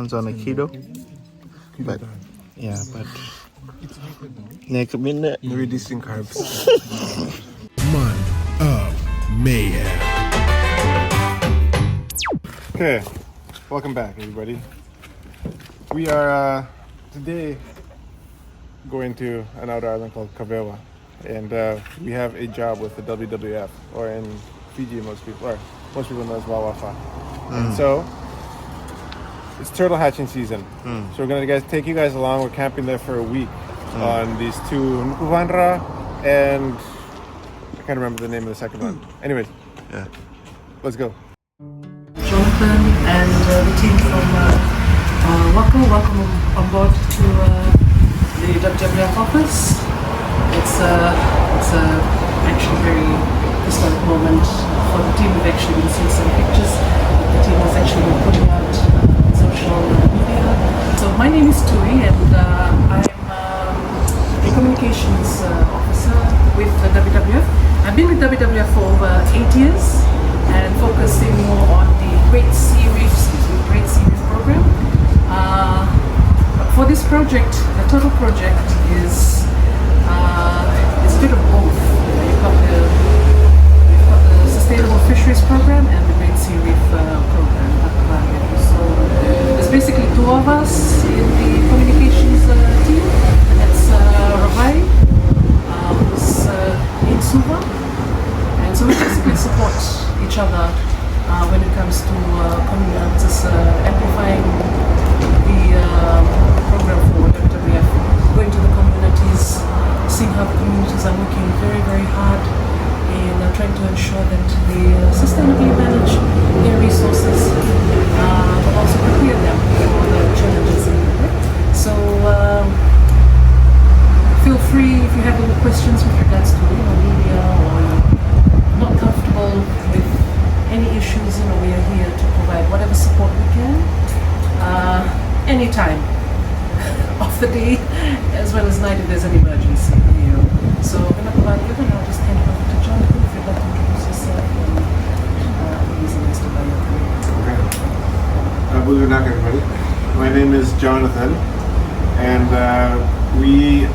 Johan's on a keto. But next minute. Reducing carbs. Month of Mayhem. Okay, welcome back, everybody. We are today going to an outer island called Kavewa, and we have a job with the WWF, or in Fiji, most people know as Wawafa. And so it's turtle hatching season. So we're gonna take you guys along. We're camping there for a week on these two Nukuvanra, and I can't remember the name of the second one. Anyways, let's go. Jonathan and the team from Waco, welcome on board to the WWF office. It's actually a very historic moment for the team. We've actually been seeing some pictures that the team has actually been putting out on social media. So my name is Tui, and I'm a communications officer with the WWF. I've been with WWF for over 8 years and focusing more on the Great Sea Reef program. For this project, the total project is a bit of both. You've got the Sustainable Fisheries Program and the Great Sea Reef Program. So there's basically two of us in the communications team, and that's Ravai, who's in Suva, and so we basically support each other when it comes to just amplifying the program for WWF, going to the communities, seeing how the communities are working very, very hard in trying to ensure that they sustainably manage their resources, but also prepare them for the challenges in it. So feel free if you have any questions with regards to media or you're not comfortable with any issues, we are here to provide whatever support we can, anytime of the day, as well as night if there's an emergency. So I'm going to provide you, and I'll just hand it over to Jonathan if you'd like to introduce yourself and use the rest of your career. Okay. Good luck, everybody. My name is Jonathan, and we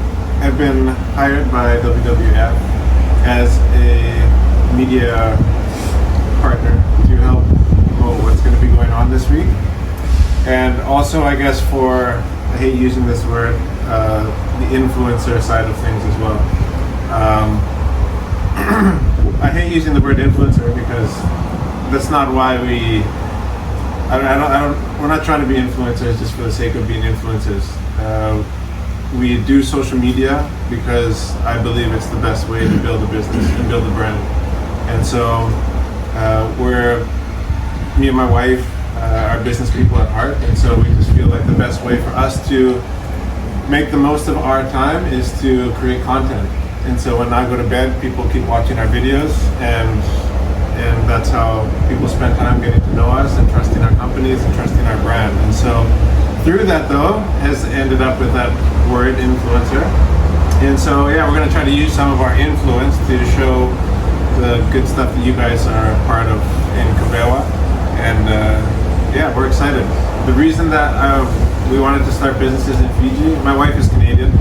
have been hired by WWF as a media partner to help promote what's going to be going on this week, and also I guess I hate using this word, the influencer side of things as well. I hate using the word influencer because that's not why we're not trying to be influencers just for the sake of being influencers. We do social media because I believe it's the best way to build a business and build a brand, and so me and my wife are business people at heart, and so we just feel like the best way for us to make the most of our time is to create content. And so when I go to bed, people keep watching our videos, and that's how people spend time getting to know us and trusting our companies and trusting our brand. And so through that though has ended up with that word influencer. And so we're going to try to use some of our influence to show the good stuff that you guys are a part of in Kavewa, and we're excited. The reason that we wanted to start businesses in Fiji, my wife is Canadian,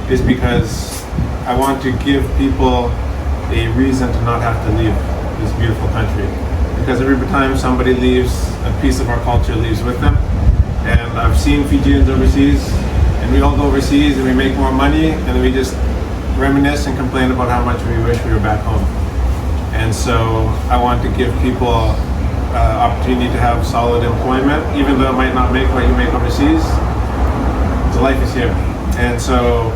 is because I want to give people a reason to not have to leave this beautiful country, because every time somebody leaves, a piece of our culture leaves with them. And I've seen Fijians overseas, and we all go overseas and we make more money, and then we just reminisce and complain about how much we wish we were back home. And so I want to give people opportunity to have solid employment, even though it might not make what you make overseas. The life is here. And so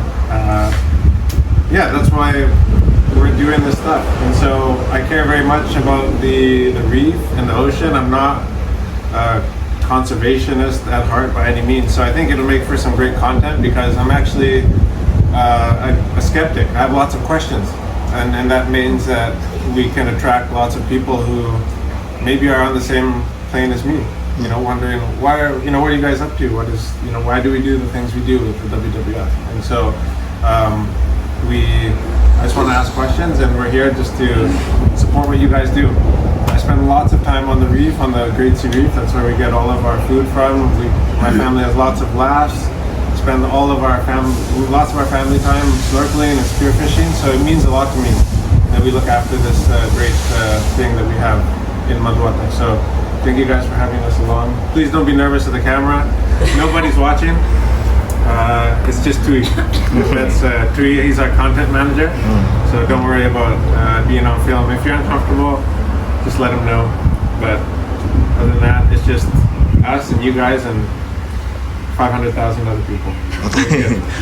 that's why we're doing this stuff. And so I care very much about the reef and the ocean. I'm not a conservationist at heart by any means, so I think it'll make for some great content, because I'm actually a skeptic. I have lots of questions, and that means that we can attract lots of people who maybe are on the same plane as me, wondering what are you guys up to? Why do we do the things we do with the WWF? And so I just want to ask questions, and we're here just to support what you guys do. I spend lots of time on the reef, on the Great Sea Reef. That's where we get all of our food from. My family has lots of laughs. Spend lots of our family time snorkeling and spearfishing. So it means a lot to me that we look after this great thing that we have in Maduata. So thank you guys for having us along. Please don't be nervous of the camera. Nobody's watching. It's just Tui. That's Tui. He's our content manager. So don't worry about being on film. If you're uncomfortable, just let him know. But other than that, it's just us and you guys and 500,000 other people.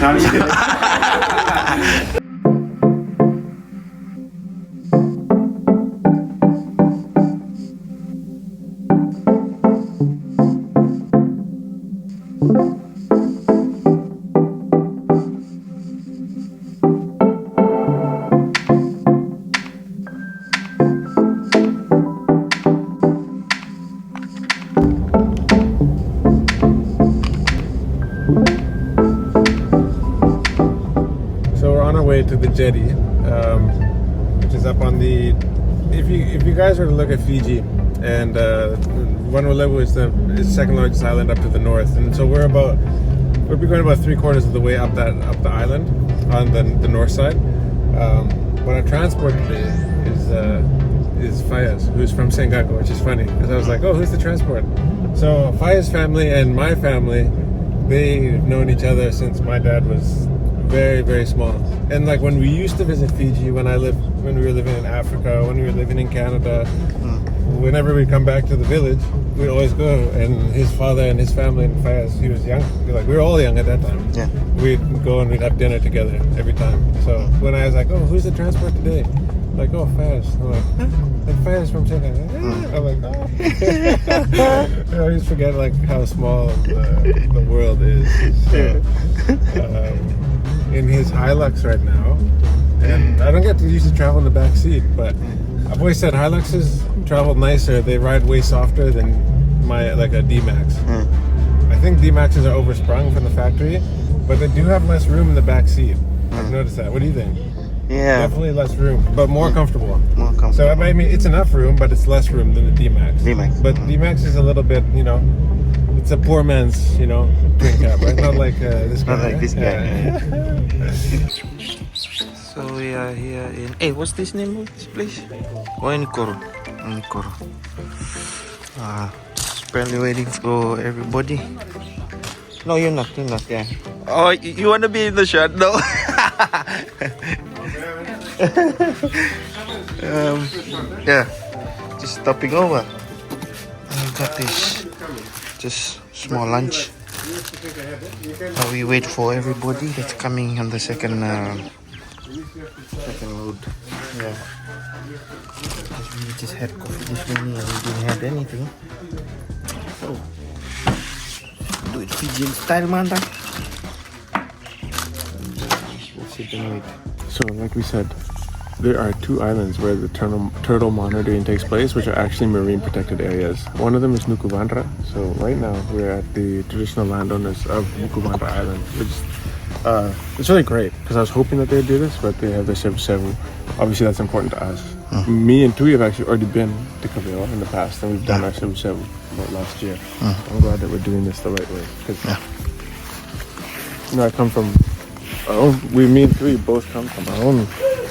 No, I'm just kidding. To the jetty, which is up on the. If you guys were to look at Fiji, and Vanuatu is the second largest island up to the north, and so we're going about 3/4 of the way up the island on the north side. But our transport today is Fayez, who's from Sengaku, which is funny because I was like, oh, who's the transport? So Fayez's family and my family, they've known each other since my dad was very, very small. And like when we used to visit Fiji, when we were living in Africa, when we were living in Canada, whenever we'd come back to the village, we'd always go. And his father and his family, and Fayez, he was young. Like we were all young at that time. Yeah. We'd go and we'd have dinner together every time. So when I was like, oh, who's the transport today? Like, oh, Fayez. I'm like, huh? Like Fayez from China. I'm like, oh. I always forget like how small the world is. So, in his Hilux right now, and I don't get to used to travel in the back seat, but I've always said Hiluxes travel nicer. They ride way softer than a D-Max. I think D-Maxes are oversprung from the factory, but they do have less room in the back seat. I've noticed that. What do you think? Yeah. Definitely less room, but more comfortable. More comfortable. So I mean, it's enough room, but it's less room than the D-Max. D-Max. But D-Max is a little bit, it's a poor man's, twin cab, right? Not like this guy. Not like this guy. Yeah. So we are here in. Hey, what's this name of this place? Onikoro. Apparently waiting for everybody. No, you're not. Yeah. Oh, you want to be in the shot? No. Yeah. Just stopping over. I got this. Just small lunch. Now we wait for everybody that's coming on the second load. Yeah. We just had coffee this morning and we didn't have anything. So do it Fijian style, man. We'll sit and wait. So, like we said, there are 2 islands where the turtle monitoring takes place, which are actually marine protected areas. One of them is Nukuvandra. So right now we're at the traditional landowners of Nukuvandra Island, which it's really great because I was hoping that they'd do this, but they have the Sevusevu. Obviously that's important to us. Me and Tui have actually already been to Kavewa in the past, and we've done our Sevusevu about last year. I'm glad that we're doing this the right way because I come from our own. Me and Tui both come from our own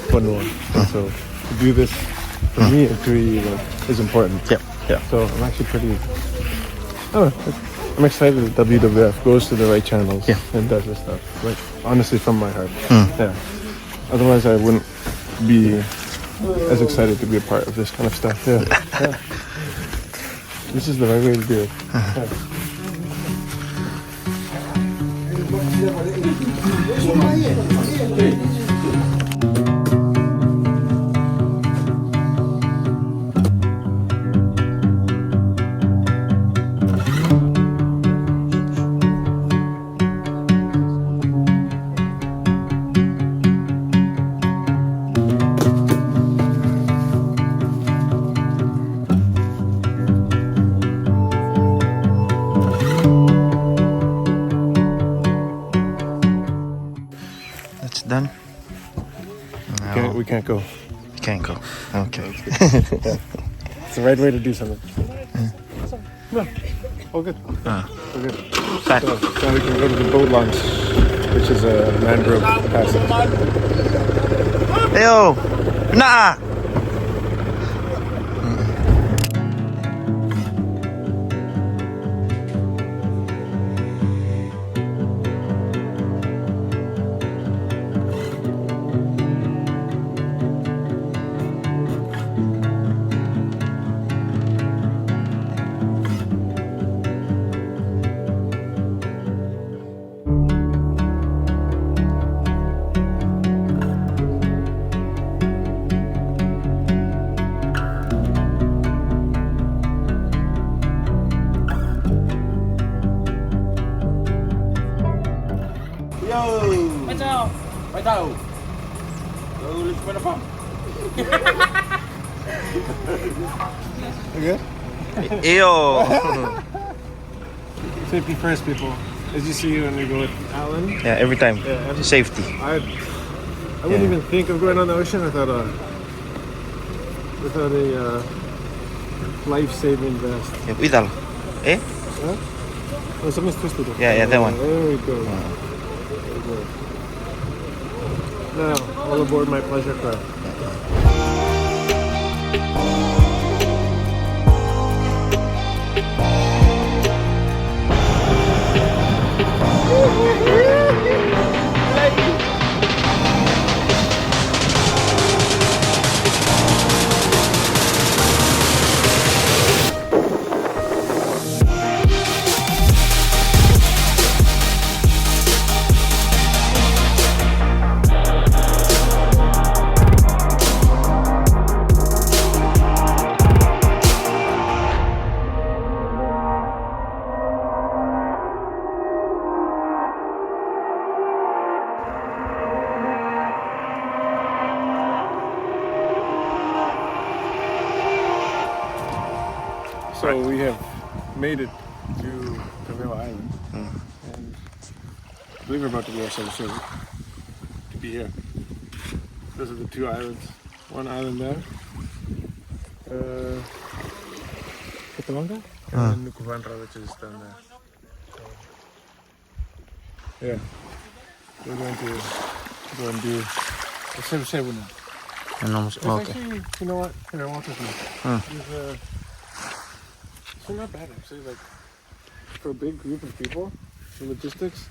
Vanua, and so to do this for me and Tui is important. Yeah. So I'm actually I'm excited that WWF goes to the right channels and does this stuff. Like honestly, from my heart. Yeah. Otherwise, I wouldn't be as excited to be a part of this kind of stuff. Yeah. This is the right way to do it. Done? No. We can't go. Can't go. Okay. the right way to do something. No, all good. All good. Fat. So now we can go to the boat launch, which is a mangrove passage. Ayo, nah. Okay. Ayo. Safety first, people. As you see when we go with Alan. Yeah, every time. Yeah, Safety. I wouldn't even think of going on the ocean without a life-saving vest. Yeah, cuídalo. Eh? Huh? Oh, something's twisted. Yeah, that one. There we go. There we go. Now, all aboard my pleasure craft. So we have made it to Kavewa Island, and I believe we're about to go our Sevusevu to be here. Those are the two islands. One island there, Katalanga, and Nukuvanra, which is down there. So, yeah, we're going to go and do the Sevusevu now. It's Okay. actually, you know what? Here, walk with me. So not bad actually, like for a big group of people, the logistics,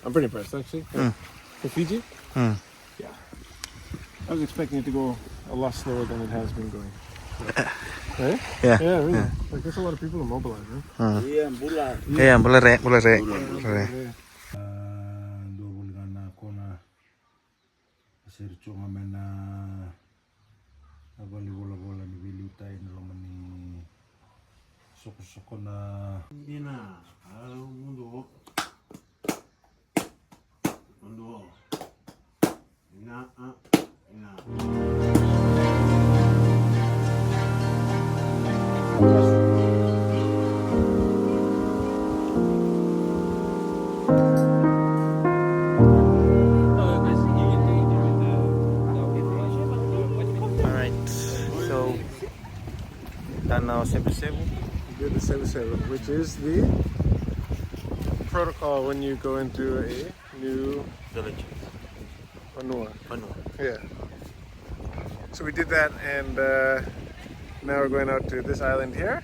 I'm pretty impressed actually. For Fiji, yeah. I was expecting it to go a lot slower than it has been going. So, right? Yeah. Yeah, really. Like there's a lot of people to mobilize, right? Yeah, boleh rek. Yeah. Dua bulan ako na sircho nga man na bola ni bilutay na laman ni soko na ina mundo ina Danau Sevusevu. We did the Sevusevu, which is the protocol when you go into a new Village. Vanua. Vanua. Yeah. So we did that, and now we're going out to this island here.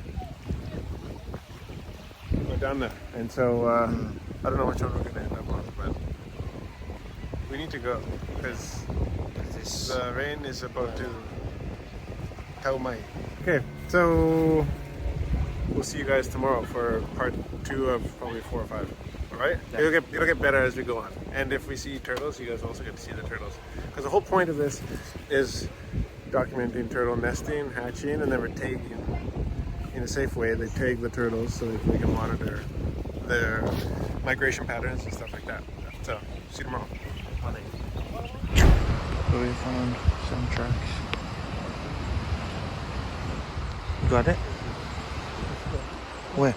We're down there, and so I don't know which one we're going to end up on, but we need to go because the rain is about to tell my. Okay, so we'll see you guys tomorrow for part 2 of probably 4 or 5. All right? It'll get better as we go on, and if we see turtles, you guys also get to see the turtles. Because the whole point of this is documenting turtle nesting, hatching, and then we're tagging in a safe way. They tag the turtles so that we can monitor their migration patterns and stuff like that. So see you tomorrow. So we found some tracks. You got it? Where?